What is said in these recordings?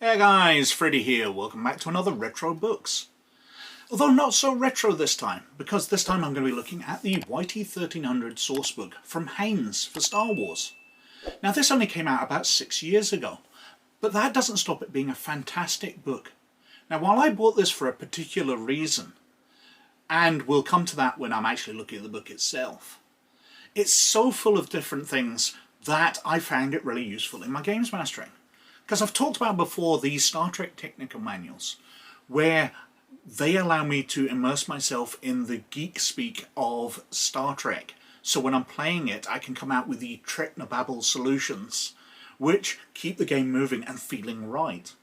Hey guys, Freddy here. Welcome back to another Retro Books. Although not so retro this time, because this time I'm going to be looking at the YT-1300 sourcebook from Haynes for Star Wars. Now this only came out about 6 years ago, but that doesn't stop it being a fantastic book. Now while I bought this for a particular reason, and we'll come to that when I'm actually looking at the book itself, it's so full of different things that I found it really useful in my games mastering. Because I've talked about before these Star Trek technical manuals, where they allow me to immerse myself in the geek speak of Star Trek. So when I'm playing it, I can come out with the Treknobabble solutions, which keep the game moving and feeling right.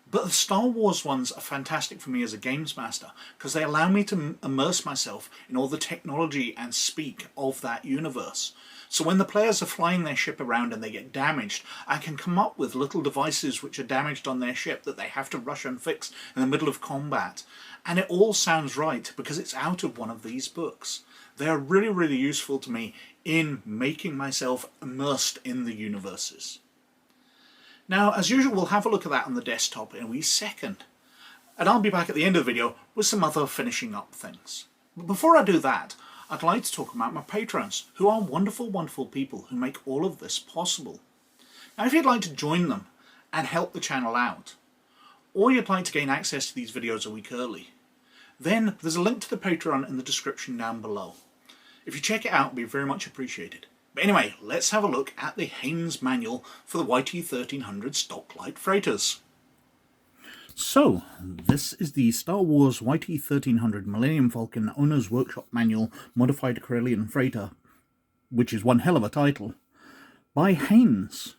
But the Star Wars ones are fantastic for me as a games master, because they allow me to immerse myself in all the technology and speak of that universe. So when the players are flying their ship around and they get damaged, I can come up with little devices which are damaged on their ship that they have to rush and fix in the middle of combat. And it all sounds right because it's out of one of these books. They are really, really useful to me in making myself immersed in the universes. Now, as usual, we'll have a look at that on the desktop in a wee second. And I'll be back at the end of the video with some other finishing up things. But before I do that, I'd like to talk about my patrons, who are wonderful, wonderful people who make all of this possible. Now, if you'd like to join them and help the channel out, or you'd like to gain access to these videos a week early, then there's a link to the Patreon in the description down below. If you check it out, it'd be very much appreciated. But anyway, let's have a look at the Haynes Manual for the YT-1300 stock light freighters. So, this is the Star Wars YT-1300 Millennium Falcon Owner's Workshop Manual Modified Corellian Freighter, which is one hell of a title, by Haynes.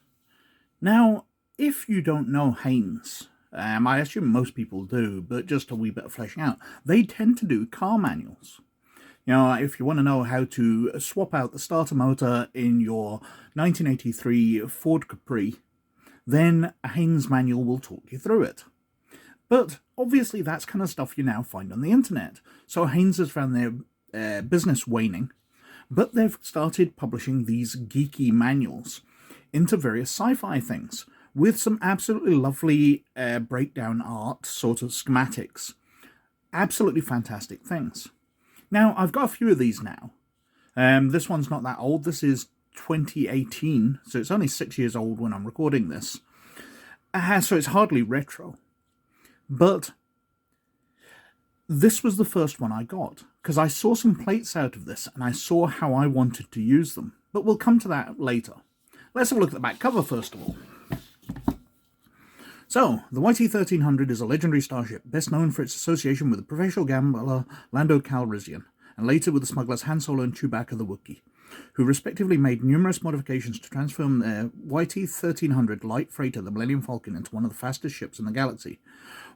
Now, if you don't know Haynes, I assume most people do, but just a wee bit of fleshing out, they tend to do car manuals. You know, if you want to know how to swap out the starter motor in your 1983 Ford Capri, then a Haynes Manual will talk you through it. But obviously that's kind of stuff you now find on the internet. So Haynes has found their business waning, but they've started publishing these geeky manuals into various sci-fi things with some absolutely lovely breakdown art, sort of schematics. Absolutely fantastic things. Now, I've got a few of these now. This one's not that old. This is 2018, so it's only 6 years old when I'm recording this. So it's hardly retro. But this was the first one I got, because I saw some plates out of this, and I saw how I wanted to use them. But we'll come to that later. Let's have a look at the back cover first of all. So, the YT-1300 is a legendary starship, best known for its association with the professional gambler Lando Calrissian, and later with the smugglers Han Solo and Chewbacca the Wookiee, who respectively made numerous modifications to transform their YT-1300 light freighter, the Millennium Falcon, into one of the fastest ships in the galaxy.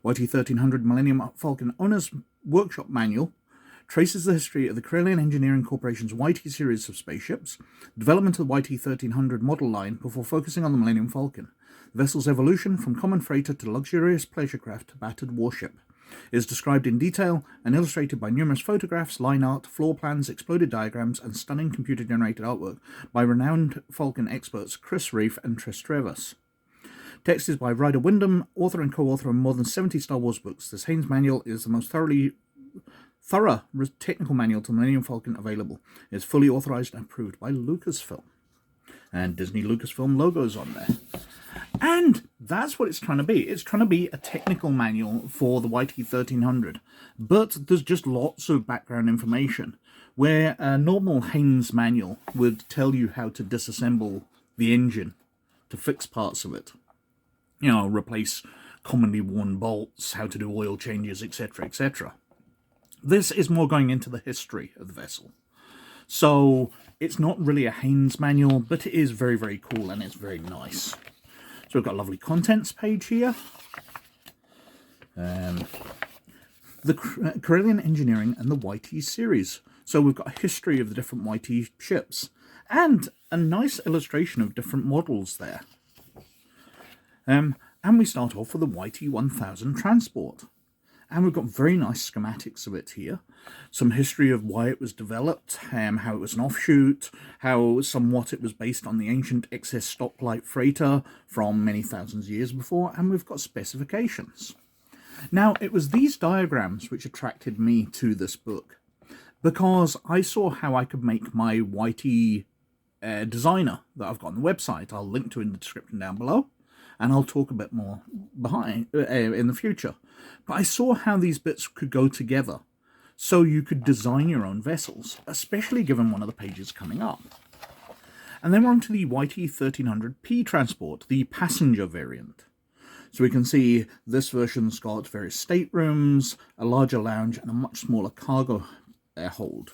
YT-1300 Millennium Falcon Owner's Workshop Manual traces the history of the Corellian Engineering Corporation's YT series of spaceships, development of the YT-1300 model line before focusing on the Millennium Falcon, the vessel's evolution from common freighter to luxurious pleasure craft to battered warship. It is described in detail and illustrated by numerous photographs, line art, floor plans, exploded diagrams, and stunning computer-generated artwork by renowned Falcon experts Reiff and Trevas. Text is by Ryder Windham, author and co-author of more than 70 Star Wars books. This Haynes Manual is the most thorough technical manual to the Millennium Falcon available. It is fully authorized and approved by Lucasfilm. And Disney Lucasfilm logos on there. And that's what it's trying to be. It's trying to be a technical manual for the YT-1300. But there's just lots of background information, where a normal Haynes manual would tell you how to disassemble the engine to fix parts of it. You know, replace commonly worn bolts, how to do oil changes, etc., etc. This is more going into the history of the vessel. So it's not really a Haynes manual, but it is very, very cool and it's very nice. So we've got a lovely contents page here. The Corellian Engineering and the YT series. So we've got a history of the different YT ships and a nice illustration of different models there. And we start off with the YT-1000 transport. And we've got very nice schematics of it here. Some history of why it was developed, how it was an offshoot, how somewhat it was based on the ancient excess stoplight freighter from many thousands of years before, and we've got specifications. Now, it was these diagrams which attracted me to this book, because I saw how I could make my YT designer that I've got on the website. I'll link to in the description down below, and I'll talk a bit more behind in the future. But I saw how these bits could go together, so you could design your own vessels, especially given one of the pages coming up. And then we're on to the YT-1300P transport, the passenger variant. So we can see this version's got various staterooms, a larger lounge, and a much smaller cargo hold.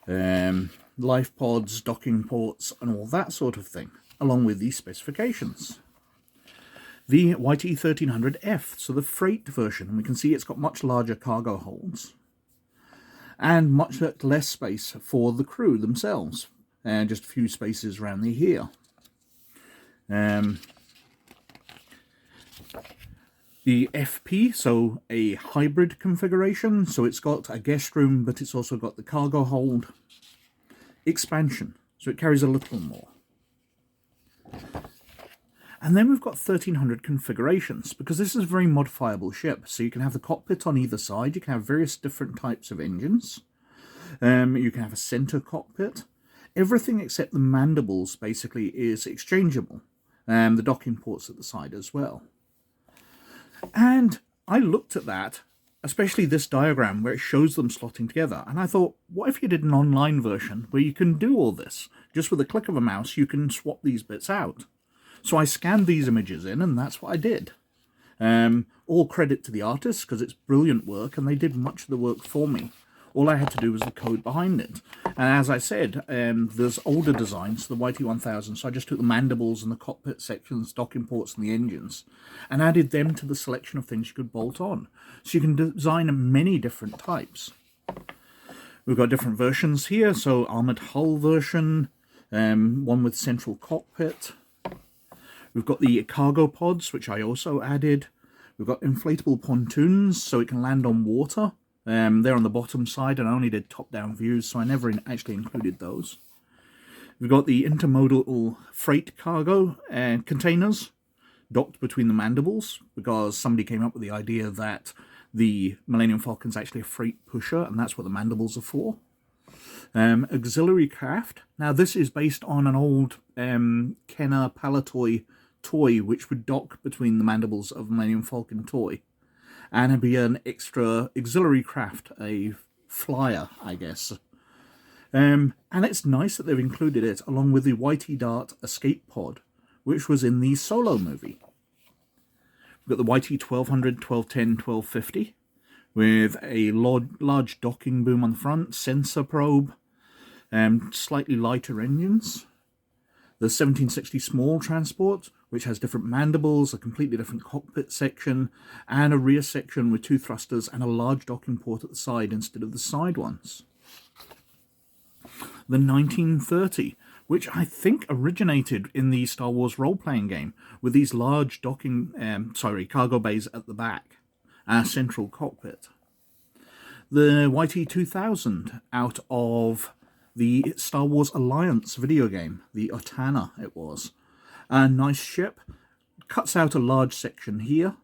Life pods, docking ports, and all that sort of thing, along with these specifications. The YT-1300F, so the freight version, and we can see it's got much larger cargo holds and much less space for the crew themselves, and just a few spaces around the here. The FP, so a hybrid configuration, so it's got a guest room, but it's also got the cargo hold. Expansion, so it carries a little more. And then we've got 1300 configurations, because this is a very modifiable ship. So you can have the cockpit on either side, you can have various different types of engines, you can have a center cockpit. Everything except the mandibles basically is exchangeable, the docking ports at the side as well. And I looked at that, especially this diagram where it shows them slotting together, and I thought, what if you did an online version where you can do all this? Just with a click of a mouse, you can swap these bits out. So I scanned these images in, and that's what I did. All credit to the artists, because it's brilliant work, and they did much of the work for me. All I had to do was the code behind it. And as I said, there's older designs, the YT-1000, so I just took the mandibles and the cockpit sections, docking ports, and the engines, and added them to the selection of things you could bolt on. So you can design many different types. We've got different versions here, so armoured hull version, one with central cockpit. We've got the cargo pods, which I also added. We've got inflatable pontoons, so it can land on water. They're on the bottom side, and I only did top-down views, so I never actually included those. We've got the intermodal freight cargo containers docked between the mandibles, because somebody came up with the idea that the Millennium Falcon is actually a freight pusher, and that's what the mandibles are for. Auxiliary craft. Now, this is based on an old Kenner Palatoy toy, which would dock between the mandibles of the Millennium Falcon toy. And it'd be an extra auxiliary craft, a flyer, I guess. And it's nice that they've included it along with the YT Dart escape pod, which was in the Solo movie. We've got the YT-1200, 1210, 1250, with a large docking boom on the front, sensor probe, slightly lighter engines. The 1760 small transport, which has different mandibles, a completely different cockpit section, and a rear section with two thrusters and a large docking port at the side instead of the side ones. The 1930, which I think originated in the Star Wars role-playing game, with these large cargo bays at the back, and a central cockpit. The YT-2000 out of the Star Wars Alliance video game, the Otana it was. A nice ship, cuts out a large section here,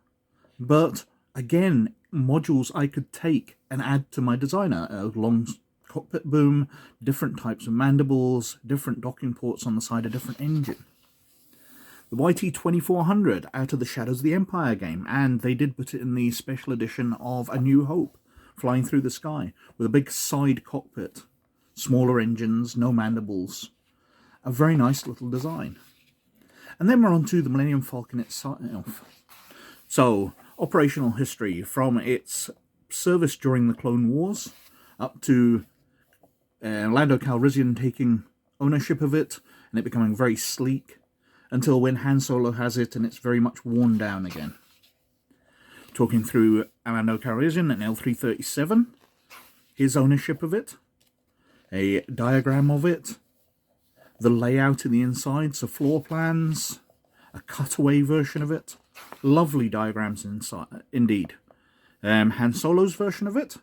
but again, modules I could take and add to my designer. A long cockpit boom, different types of mandibles, different docking ports on the side, a different engine. The YT-2400 out of the Shadows of the Empire game, and they did put it in the special edition of A New Hope, flying through the sky, with a big side cockpit. Smaller engines, no mandibles. A very nice little design. And then we're on to the Millennium Falcon itself. So, operational history from its service during the Clone Wars up to Lando Calrissian taking ownership of it and it becoming very sleek until when Han Solo has it and it's very much worn down again. Talking through Lando Calrissian and L337, his ownership of it, a diagram of it, the layout in the inside, so floor plans, a cutaway version of it, Lovely diagrams inside, indeed. Han Solo's version of it.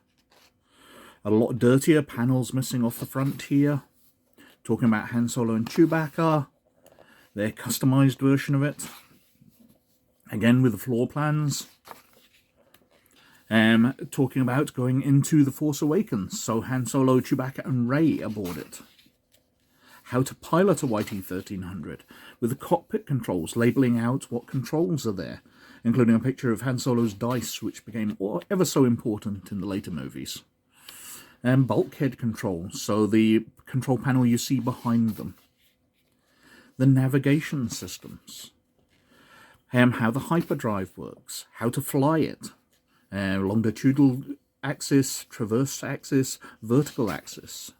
A lot dirtier, panels missing off the front here. Talking about Han Solo and Chewbacca. Their customized version of it. Again with the floor plans. Talking about going into the Force Awakens. So Han Solo, Chewbacca and Rey aboard it. How to pilot a YT-1300 with the cockpit controls, labelling out what controls are there, including a picture of Han Solo's dice, which became ever so important in the later movies. And bulkhead controls, so the control panel you see behind them. The navigation systems. How the hyperdrive works, how to fly it, longitudinal axis, transverse axis, vertical axis.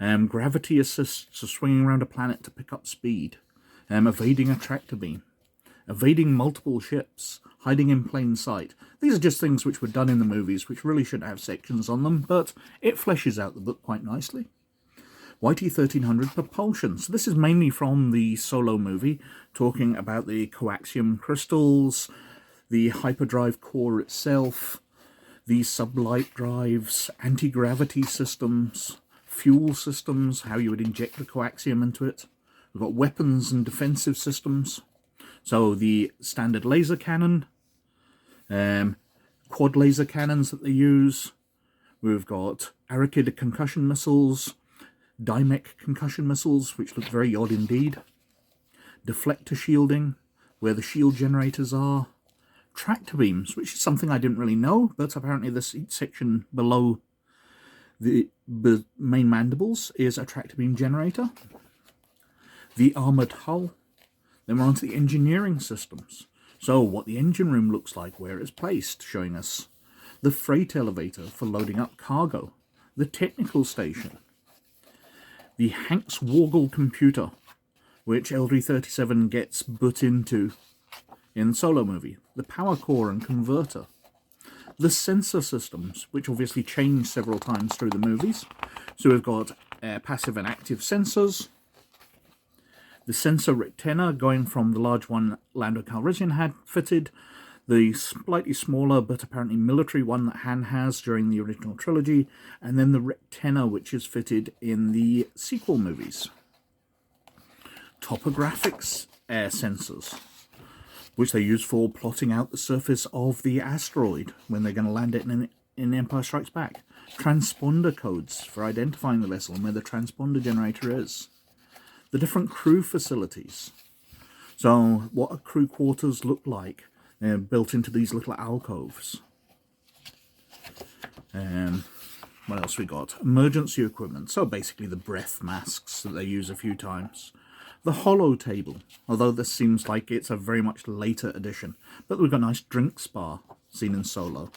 Gravity assists to swinging around a planet to pick up speed, evading a tractor beam, evading multiple ships, hiding in plain sight. These are just things which were done in the movies, which really shouldn't have sections on them, but it fleshes out the book quite nicely. YT-1300 propulsion. So this is mainly from the Solo movie, talking about the coaxium crystals, the hyperdrive core itself, the sublight drives, anti-gravity systems, fuel systems, how you would inject the coaxium into it. We've got weapons and defensive systems. So the standard laser cannon, quad laser cannons that they use. We've got Arakid concussion missiles, Dimec concussion missiles, which look very odd indeed. Deflector shielding, where the shield generators are. Tractor beams, which is something I didn't really know, but apparently this section below the main mandibles is a tractor beam generator. The armoured hull. Then we're on to the engineering systems. So what the engine room looks like, where it's placed, showing us the freight elevator for loading up cargo. The technical station. The Hanks Wargle computer, which LD-37 gets put into in the Solo movie. The power core and converter. The sensor systems, which obviously change several times through the movies. So we've got passive and active sensors. The sensor antenna going from the large one Lando Calrissian had fitted, the slightly smaller but apparently military one that Han has during the original trilogy, and then the rectenna which is fitted in the sequel movies. Topographics air sensors, which they use for plotting out the surface of the asteroid when they're going to land it in Empire Strikes Back. Transponder codes for identifying the vessel and where the transponder generator is. The different crew facilities. So what a crew quarters look like. They're built into these little alcoves. What else we got? Emergency equipment. So basically the breath masks that they use a few times. The holo table, although this seems like it's a very much later edition. But we've got a nice drink spa seen in Solo.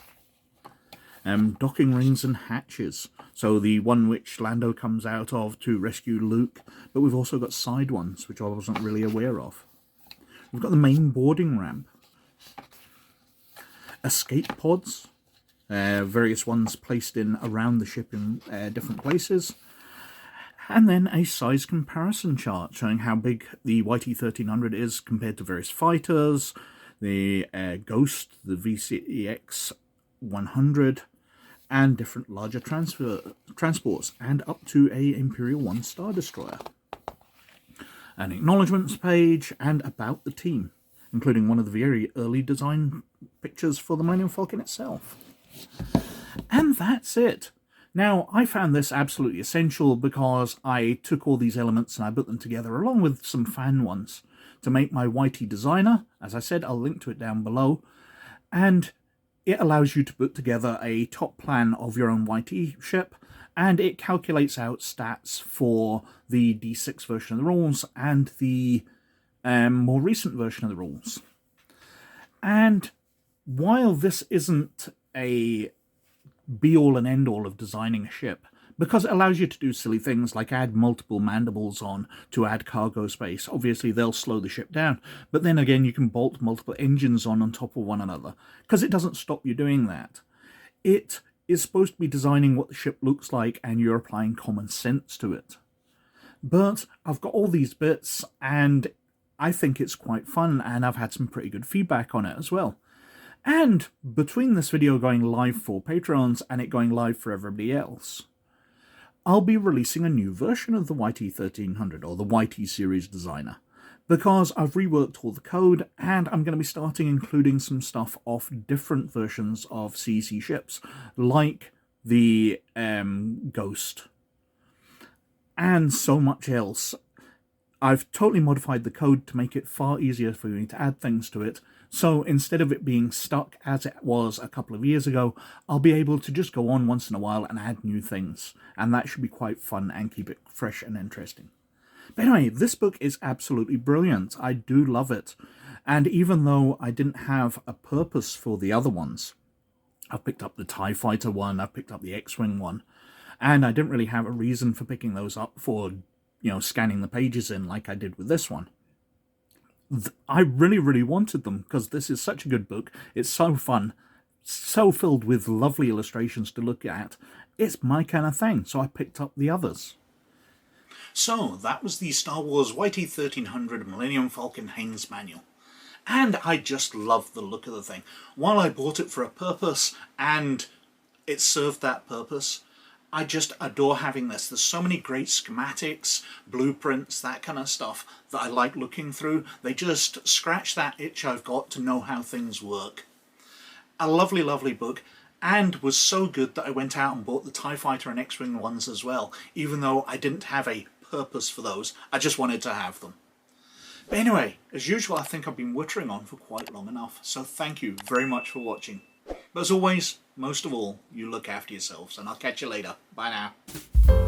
Docking rings and hatches. So the one which Lando comes out of to rescue Luke. But we've also got side ones, which I wasn't really aware of. We've got the main boarding ramp. Escape pods. Various ones placed in around the ship in different places. And then a size comparison chart showing how big the YT-1300 is compared to various fighters, the Ghost, the VCX 100, and different larger transports, and up to a Imperial 1 Star Destroyer. An acknowledgements page, and about the team, including one of the very early design pictures for the Millennium Falcon itself. And that's it. Now, I found this absolutely essential because I took all these elements and I put them together along with some fan ones to make my YT designer. As I said, I'll link to it down below. And it allows you to put together a top plan of your own YT ship, and it calculates out stats for the D6 version of the rules and the more recent version of the rules. And while this isn't a be-all and end-all of designing a ship, because it allows you to do silly things like add multiple mandibles on to add cargo space. Obviously, they'll slow the ship down, but then again, you can bolt multiple engines on top of one another, because it doesn't stop you doing that. It is supposed to be designing what the ship looks like, and you're applying common sense to it. But I've got all these bits, and I think it's quite fun, and I've had some pretty good feedback on it as well. And between this video going live for Patreons and it going live for everybody else, I'll be releasing a new version of the YT-1300, or the YT series designer, because I've reworked all the code, and I'm going to be starting including some stuff off different versions of CEC ships, like the Ghost, and so much else. I've totally modified the code to make it far easier for me to add things to it, so instead of it being stuck as it was a couple of years ago, I'll be able to just go on once in a while and add new things, and that should be quite fun and keep it fresh and interesting. But anyway, this book is absolutely brilliant. I do love it, and even though I didn't have a purpose for the other ones, I've picked up the TIE Fighter one, I've picked up the X-Wing one, and I didn't really have a reason for picking those up for, you know, scanning the pages in like I did with this one. I really, really wanted them because this is such a good book. It's so fun, so filled with lovely illustrations to look at. It's my kind of thing, so I picked up the others. So that was the Star Wars YT-1300 Millennium Falcon Haynes Manual. And I just love the look of the thing. While I bought it for a purpose, and it served that purpose, I just adore having this. There's so many great schematics, blueprints, that kind of stuff that I like looking through. They just scratch that itch I've got to know how things work. A lovely, lovely book, and was so good that I went out and bought the TIE Fighter and X-Wing ones as well, even though I didn't have a purpose for those. I just wanted to have them. But anyway, as usual, I think I've been wittering on for quite long enough, so thank you very much for watching. But as always, most of all, you look after yourselves, and I'll catch you later. Bye now.